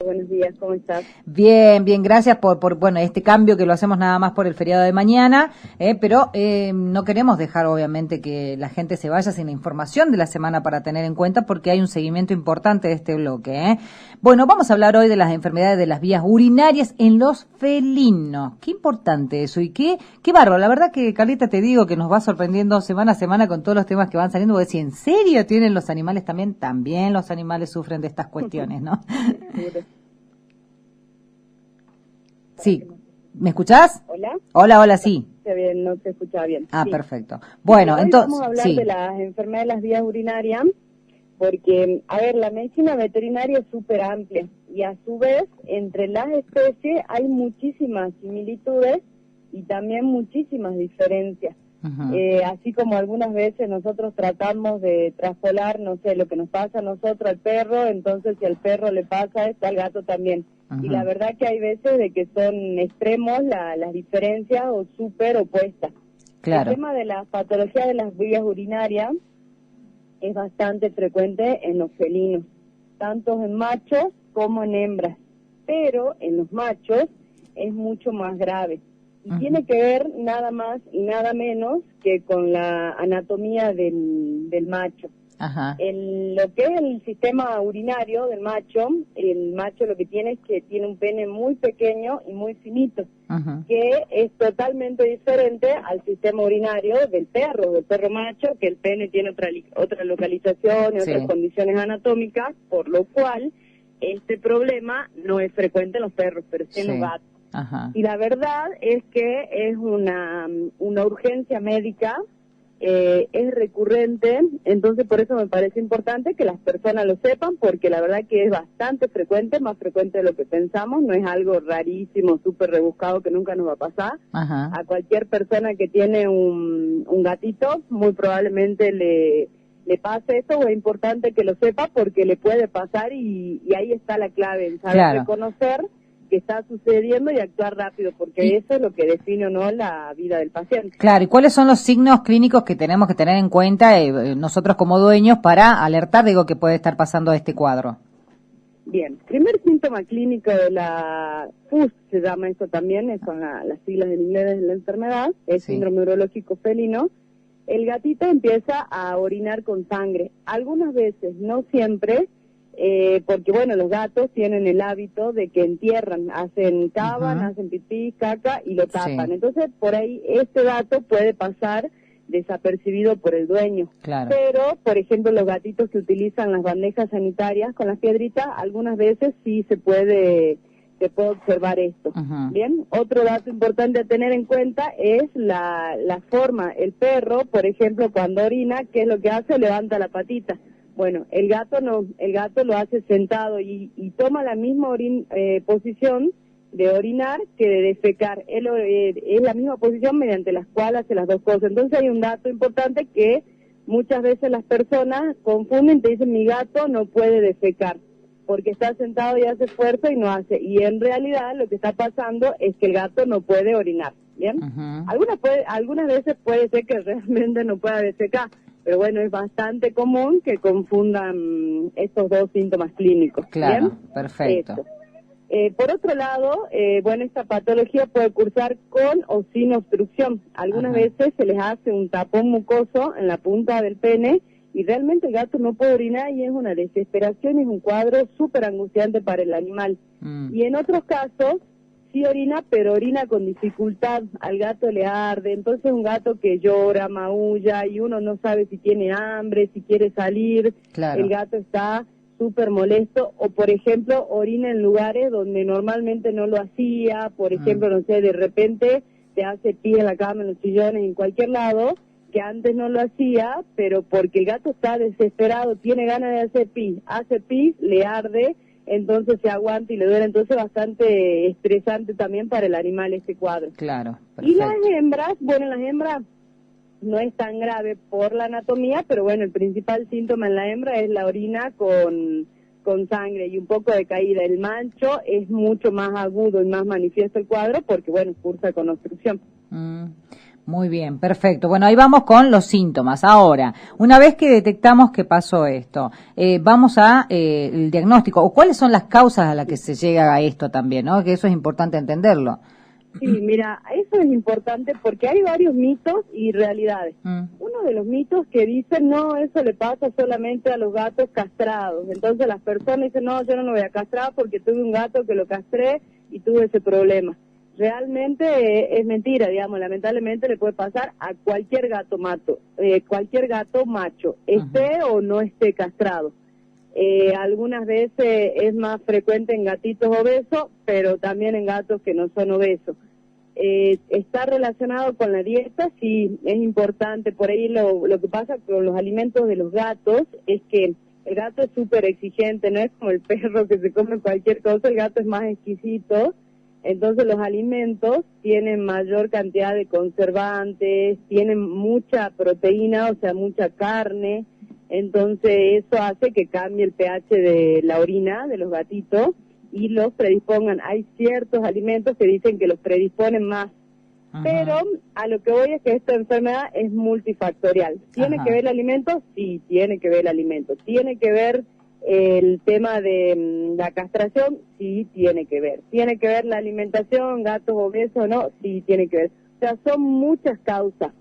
Buenos días, ¿cómo estás? Bien, bien, gracias por bueno, este cambio que lo hacemos nada más por el feriado de mañana, pero no queremos dejar obviamente que la gente se vaya sin la información de la semana para tener en cuenta porque hay un seguimiento importante de este bloque, ¿eh? Bueno, vamos a hablar hoy de las enfermedades de las vías urinarias en los felinos. Qué importante eso y qué bárbaro. La verdad que, Carlita, te digo que nos va sorprendiendo semana a semana con todos los temas que van saliendo. Vos decís, ¿en serio tienen los animales también? También los animales sufren de estas cuestiones, ¿no? Sí. ¿Me escuchás? ¿Hola? Hola, sí. Está bien, no te escuchaba bien. Ah, Sí. perfecto. Bueno, Hoy entonces, vamos a hablar sí. de las enfermedades de las vías urinarias, porque, a ver, la medicina veterinaria es súper amplia y a su vez, entre las especies hay muchísimas similitudes y también muchísimas diferencias. Ujú. Así como algunas veces nosotros tratamos de traspolar, no sé, lo que nos pasa a nosotros al perro, entonces si al perro le pasa esto, al gato también. Y la Ujú. verdad que hay veces de que son extremos las diferencias o súper opuestas. El Claro. tema de la patología de las vías urinarias es bastante frecuente en los felinos, tanto en machos como en hembras, pero en los machos es mucho más grave. Y Ujú. tiene que ver nada más y nada menos que con la anatomía del macho. Ajá. Lo que es el sistema urinario del macho, el macho lo que tiene es que tiene un pene muy pequeño y muy finito, Ujú. que es totalmente diferente al sistema urinario del perro macho, que el pene tiene otra localización y otras Sí. condiciones anatómicas, por lo cual este problema no es frecuente en los perros, pero sí en los Sí. gatos. Ajá. Y la verdad es que es una urgencia médica, es recurrente, entonces por eso me parece importante que las personas lo sepan, porque la verdad que es bastante frecuente, más frecuente de lo que pensamos, no es algo rarísimo, súper rebuscado que nunca nos va a pasar. Ajá. A cualquier persona que tiene un gatito, muy probablemente le pase esto, o es importante que lo sepa porque le puede pasar y ahí está la clave, en saber Claro. reconocer que está sucediendo y actuar rápido, porque Y, eso es lo que define o no la vida del paciente. claro, ¿y cuáles son los signos clínicos que tenemos que tener en cuenta nosotros como dueños para alertar de lo que puede estar pasando a este cuadro? Bien, primer síntoma clínico de la FUS, se llama eso también, son las siglas en inglés de la enfermedad, es Sí. síndrome urológico felino. El gatito empieza a orinar con sangre, algunas veces, no siempre, porque bueno, los gatos tienen el hábito de que entierran, hacen cavan, Ujú. hacen pipí, caca y lo tapan. Sí. Entonces, por ahí este gato puede pasar desapercibido por el dueño. Claro. Pero, por ejemplo, los gatitos que utilizan las bandejas sanitarias con las piedritas, algunas veces sí se puede observar esto. Ujú. Bien, otro dato importante a tener en cuenta es la forma. El perro, por ejemplo, cuando orina, ¿qué es lo que hace? Levanta la patita. Bueno, el gato no, el gato lo hace sentado y toma la misma posición de orinar que de defecar. Es la misma posición mediante la cual hace las dos cosas. Entonces hay un dato importante que muchas veces las personas confunden, te dicen mi gato no puede defecar porque está sentado y hace fuerza y no hace. Y en realidad lo que está pasando es que el gato no puede orinar, ¿bien? Ujú. Algunas veces puede ser que realmente no pueda defecar, pero bueno, es bastante común que confundan estos dos síntomas clínicos, ¿bien? Claro, perfecto. Esto. Por otro lado, bueno, esta patología puede cursar con o sin obstrucción. Algunas Ajá. veces se les hace un tapón mucoso en la punta del pene y realmente el gato no puede orinar y es una desesperación, es un cuadro súper angustiante para el animal. Mm. Y en otros casos, sí orina, pero orina con dificultad, al gato le arde, entonces un gato que llora, maulla y uno no sabe si tiene hambre, si quiere salir, Claro. el gato está súper molesto, o por ejemplo orina en lugares donde normalmente no lo hacía, por ejemplo, no sé, de repente te hace pis en la cama, en los sillones, en cualquier lado, que antes no lo hacía, pero porque el gato está desesperado, tiene ganas de hace pis, le arde, entonces se aguanta y le duele, entonces bastante estresante también para el animal este cuadro. Claro, Y las perfecto. hembras, bueno, las hembras no es tan grave por la anatomía, pero bueno, el principal síntoma en la hembra es la orina con sangre y un poco de caída. El macho es mucho más agudo y más manifiesto el cuadro porque, bueno, cursa con obstrucción. Mm. Muy bien, perfecto. Bueno, ahí vamos con los síntomas. Ahora, una vez que detectamos que pasó esto, vamos a el diagnóstico, o cuáles son las causas a las que se llega a esto también, ¿no? Que eso es importante entenderlo. Sí, mira, eso es importante porque hay varios mitos y realidades. Uno de los mitos que dicen, no, eso le pasa solamente a los gatos castrados. Entonces las personas dicen, no, yo no lo voy a castrar porque tuve un gato que lo castré y tuve ese problema. Realmente es mentira, digamos, lamentablemente le puede pasar a cualquier gato cualquier gato macho, esté o no esté castrado. Algunas veces es más frecuente en gatitos obesos, pero también en gatos que no son obesos. Está relacionado con la dieta, sí, es importante. Por ahí lo que pasa con los alimentos de los gatos es que el gato es súper exigente, no es como el perro que se come cualquier cosa, el gato es más exquisito. Entonces los alimentos tienen mayor cantidad de conservantes, tienen mucha proteína, o sea, mucha carne. Entonces eso hace que cambie el pH de la orina de los gatitos y los predispongan. Hay ciertos alimentos que dicen que los predisponen más. Ajá. Pero a lo que voy es que esta enfermedad es multifactorial. ¿Tiene que ver el alimento? Sí, tiene que ver el alimento. ¿Tiene que ver el tema de la castración? Sí, tiene que ver. ¿Tiene que ver la alimentación, gatos obesos o no? Sí, tiene que ver. O sea, son muchas causas.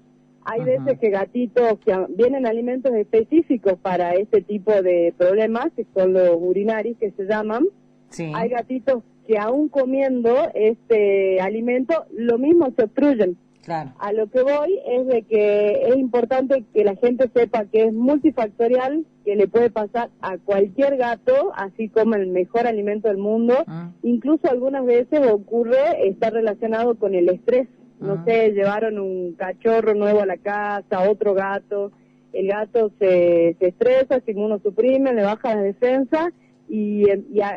Hay veces que gatitos que vienen alimentos específicos para este tipo de problemas, que son los urinarios que se llaman. Sí. Hay gatitos que aún comiendo este alimento, lo mismo se obstruyen. Claro. A lo que voy es de que es importante que la gente sepa que es multifactorial, que le puede pasar a cualquier gato, así como el mejor alimento del mundo. Incluso algunas veces ocurre, está relacionado con el estrés. No sé, llevaron un cachorro nuevo a la casa, otro gato, el gato se estresa, se inmunosuprime, le baja la defensa y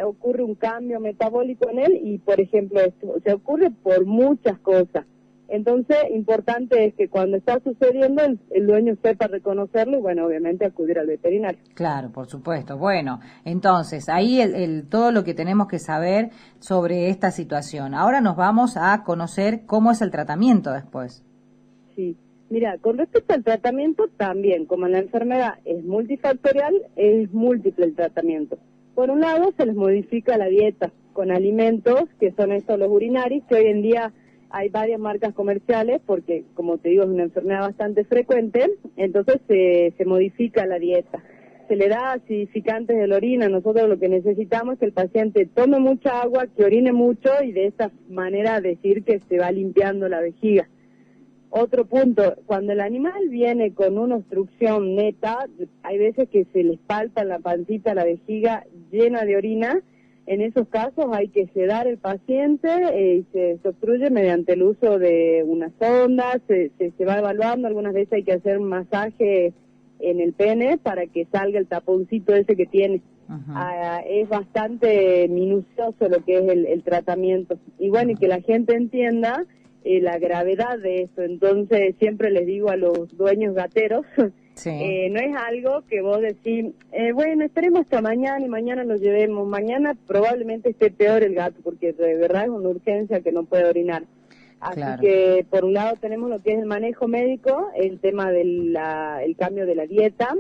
ocurre un cambio metabólico en él y, por ejemplo, esto, se ocurre por muchas cosas. Entonces, importante es que cuando está sucediendo, el dueño sepa reconocerlo y, bueno, obviamente acudir al veterinario. Claro, por supuesto. Bueno, entonces, ahí todo lo que tenemos que saber sobre esta situación. Ahora nos vamos a conocer cómo es el tratamiento después. Sí, mira, con respecto al tratamiento, también, como la enfermedad es multifactorial, es múltiple el tratamiento. Por un lado, se les modifica la dieta con alimentos, que son estos los urinarios, que hoy en día hay varias marcas comerciales porque, como te digo, es una enfermedad bastante frecuente, entonces se modifica la dieta. Se le da acidificantes de la orina. Nosotros lo que necesitamos es que el paciente tome mucha agua, que orine mucho y de esa manera decir que se va limpiando la vejiga. Otro punto, cuando el animal viene con una obstrucción neta, hay veces que se les palpa en la pancita la vejiga llena de orina. En esos casos hay que sedar el paciente y se obstruye mediante el uso de una sonda, se va evaluando, algunas veces hay que hacer un masaje en el pene para que salga el taponcito ese que tiene. Es bastante minucioso lo que es el tratamiento. Y bueno, y que la gente entienda la gravedad de eso. Entonces siempre les digo a los dueños gateros, sí. No es algo que vos decís, bueno, esperemos hasta mañana y mañana lo llevemos. Mañana probablemente esté peor el gato, porque de verdad es una urgencia que no puede orinar. Así claro. Que por un lado tenemos lo que es el manejo médico, el tema del el cambio de la dieta.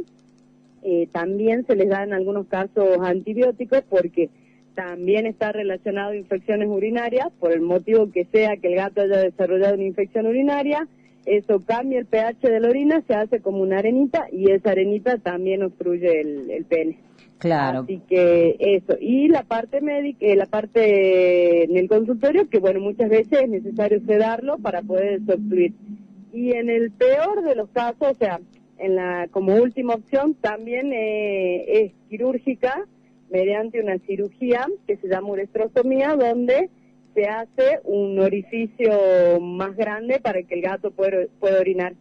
También se les da en algunos casos antibióticos porque también está relacionado a infecciones urinarias, por el motivo que sea que el gato haya desarrollado una infección urinaria. Eso cambia el pH de la orina, se hace como una arenita y esa arenita también obstruye el pene. Claro. Así que eso. Y la parte médica, la parte en el consultorio, que bueno, muchas veces es necesario sedarlo para poder desobstruir. Y en el peor de los casos, o sea, como última opción, también es quirúrgica, mediante una cirugía que se llama uretrostomía, donde se hace un orificio más grande para que el gato pueda orinar.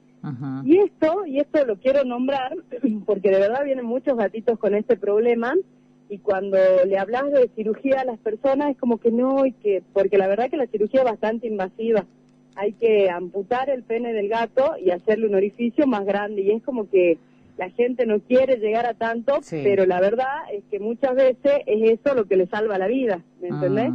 Y esto lo quiero nombrar porque de verdad vienen muchos gatitos con este problema y cuando le hablas de cirugía a las personas es como que no, porque la verdad que la cirugía es bastante invasiva. Hay que amputar el pene del gato y hacerle un orificio más grande y es como que la gente no quiere llegar a tanto, sí. Pero la verdad es que muchas veces es eso lo que le salva la vida, ¿me entendés?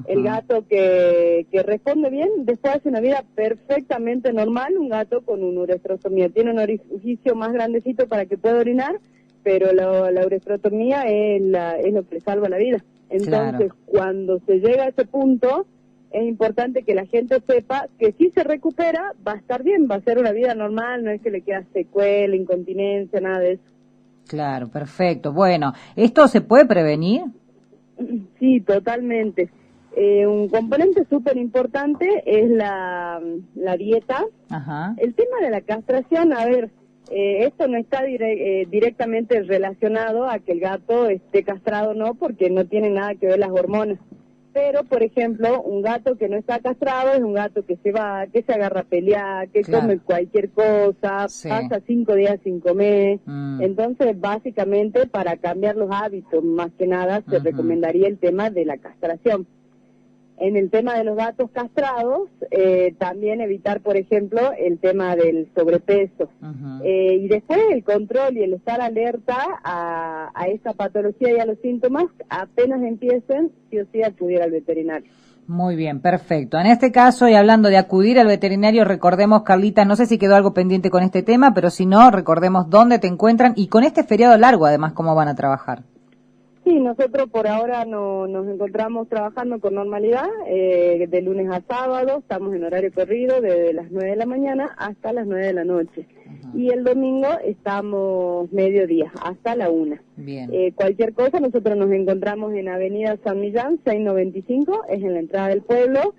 El gato que responde bien, después hace una vida perfectamente normal, un gato con una uretrostomía. Tiene un orificio más grandecito para que pueda orinar, pero la uretrostomía es lo que le salva la vida. Entonces, cuando se llega a ese punto, es importante que la gente sepa que si se recupera, va a estar bien, va a ser una vida normal, no es que le queda secuela, incontinencia, nada de eso. Claro, perfecto. Bueno, ¿esto se puede prevenir? Sí, totalmente. Un componente súper importante es la dieta. Ajá. El tema de la castración, a ver, esto no está directamente relacionado a que el gato esté castrado o no, porque no tiene nada que ver las hormonas. Pero, por ejemplo, un gato que no está castrado es un gato que que se agarra a pelear, que come cualquier cosa, pasa 5 días sin comer. Entonces, básicamente, para cambiar los hábitos, más que nada, se recomendaría el tema de la castración. En el tema de los gatos castrados, también evitar, por ejemplo, el tema del sobrepeso. Y después el control y el estar alerta a esa patología y a los síntomas, apenas empiecen, sí o sí acudir al veterinario. Muy bien, perfecto. En este caso, y hablando de acudir al veterinario, recordemos, Carlita, no sé si quedó algo pendiente con este tema, pero si no, recordemos dónde te encuentran y con este feriado largo, además, cómo van a trabajar. Sí, nosotros por ahora nos encontramos trabajando con normalidad, de lunes a sábado, estamos en horario corrido desde las 9 de la mañana hasta las 9 de la noche. Y el domingo estamos mediodía, hasta la 1. Bien. Cualquier cosa, nosotros nos encontramos en Avenida San Millán, 695, es en la entrada del pueblo.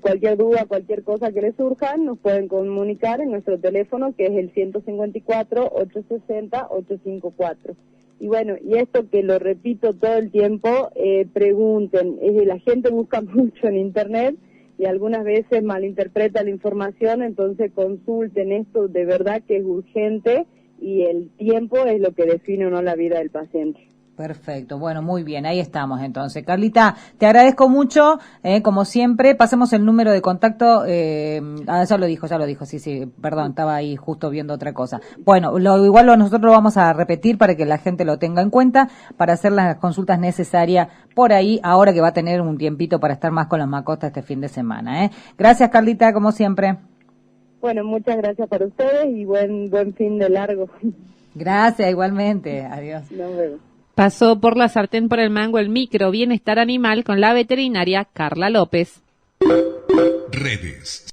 Cualquier duda, cualquier cosa que les surja, nos pueden comunicar en nuestro teléfono, que es el 154-860-854. Y bueno, y esto que lo repito todo el tiempo, pregunten. La gente busca mucho en Internet y algunas veces malinterpreta la información, entonces consulten esto, de verdad que es urgente y el tiempo es lo que define o no la vida del paciente. Perfecto, bueno, muy bien, ahí estamos entonces. Carlita, te agradezco mucho, como siempre, pasemos el número de contacto, ya lo dijo, sí, perdón, estaba ahí justo viendo otra cosa. Bueno, nosotros lo vamos a repetir para que la gente lo tenga en cuenta, para hacer las consultas necesarias por ahí, ahora que va a tener un tiempito para estar más con las mascotas este fin de semana. Gracias, Carlita, como siempre. Bueno, muchas gracias para ustedes y buen fin de largo. Gracias, igualmente, adiós. Nos vemos. Pasó por la sartén por el mango el micro bienestar animal con la veterinaria Carla López. Redes.